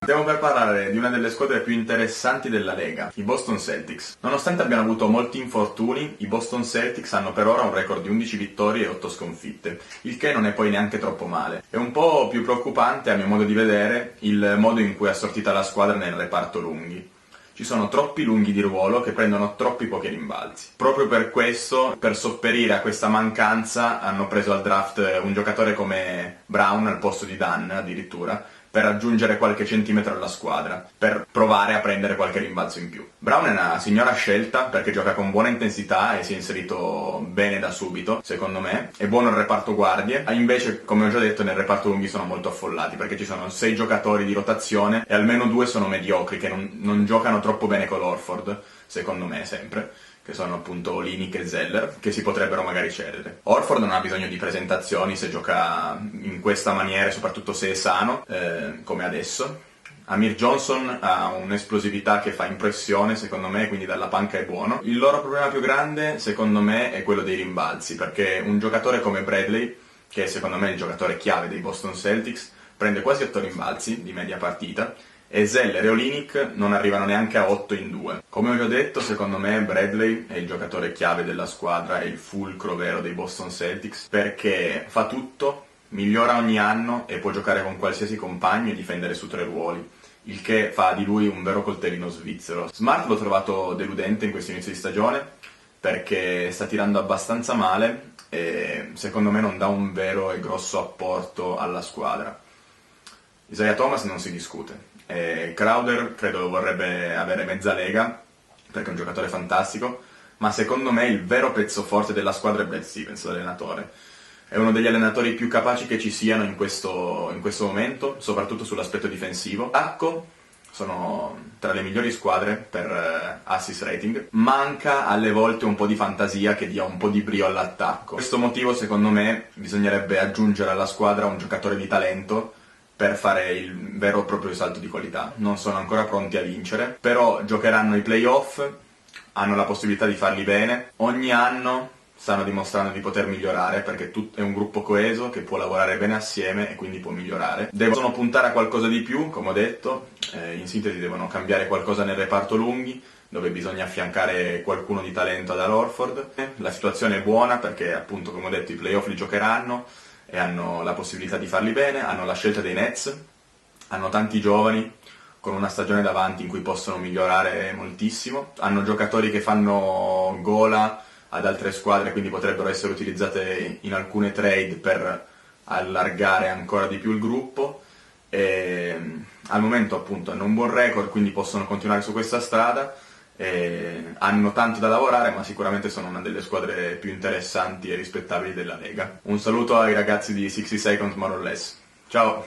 Stiamo per parlare di una delle squadre più interessanti della Lega, i Boston Celtics. Nonostante abbiano avuto molti infortuni, i Boston Celtics hanno per ora un record di 11 vittorie e 8 sconfitte, il che non è poi neanche troppo male. È un po' più preoccupante, a mio modo di vedere, il modo in cui è assortita la squadra nel reparto lunghi. Ci sono troppi lunghi di ruolo che prendono troppi pochi rimbalzi. Proprio per questo, per sopperire a questa mancanza, hanno preso al draft un giocatore come Brown al posto di Dunn, addirittura, per aggiungere qualche centimetro alla squadra, per provare a prendere qualche rimbalzo in più. Brown è una signora scelta perché gioca con buona intensità e si è inserito bene da subito, secondo me. È buono il reparto guardie, invece, come ho già detto, nel reparto lunghi sono molto affollati perché ci sono 6 giocatori di rotazione e almeno 2 sono mediocri, che non giocano troppo bene con l'Horford, secondo me sempre, che sono appunto Olynyk e Zeller, che si potrebbero magari cedere. Horford non ha bisogno di presentazioni se gioca in questa maniera, soprattutto se è sano, come adesso. Amir Johnson ha un'esplosività che fa impressione, secondo me, quindi dalla panca è buono. Il loro problema più grande, secondo me, è quello dei rimbalzi, perché un giocatore come Bradley, che secondo me è il giocatore chiave dei Boston Celtics, prende quasi 8 rimbalzi di media partita, e Zeller e Olynyk non arrivano neanche a 8 in 2. Come ho già detto, secondo me Bradley è il giocatore chiave della squadra, è il fulcro vero dei Boston Celtics, perché fa tutto, migliora ogni anno e può giocare con qualsiasi compagno e difendere su 3 ruoli, il che fa di lui un vero coltellino svizzero. Smart l'ho trovato deludente in questo inizio di stagione, perché sta tirando abbastanza male e secondo me non dà un vero e grosso apporto alla squadra. Isaiah Thomas non si discute. Crowder credo vorrebbe avere mezza lega, perché è un giocatore fantastico, ma secondo me il vero pezzo forte della squadra è Brad Stevens, l'allenatore. È uno degli allenatori più capaci che ci siano in questo momento, soprattutto sull'aspetto difensivo. Attacco sono tra le migliori squadre per assist rating. Manca alle volte un po' di fantasia che dia un po' di brio all'attacco. Per questo motivo, secondo me, bisognerebbe aggiungere alla squadra un giocatore di talento per fare il vero e proprio salto di qualità. Non sono ancora pronti a vincere, però giocheranno i playoff, hanno la possibilità di farli bene. Ogni anno stanno dimostrando di poter migliorare, perché è un gruppo coeso che può lavorare bene assieme e quindi può migliorare. Devono puntare a qualcosa di più, come ho detto, in sintesi devono cambiare qualcosa nel reparto lunghi, dove bisogna affiancare qualcuno di talento ad Al Horford. La situazione è buona perché, appunto, come ho detto, i playoff li giocheranno e hanno la possibilità di farli bene, hanno la scelta dei Nets, hanno tanti giovani con una stagione davanti in cui possono migliorare moltissimo, hanno giocatori che fanno gola ad altre squadre, quindi potrebbero essere utilizzate in alcune trade per allargare ancora di più il gruppo, e al momento appunto hanno un buon record, quindi possono continuare su questa strada. Hanno tanto da lavorare, ma sicuramente sono una delle squadre più interessanti e rispettabili della Lega. Un saluto ai ragazzi di 60 Seconds More or Less. Ciao!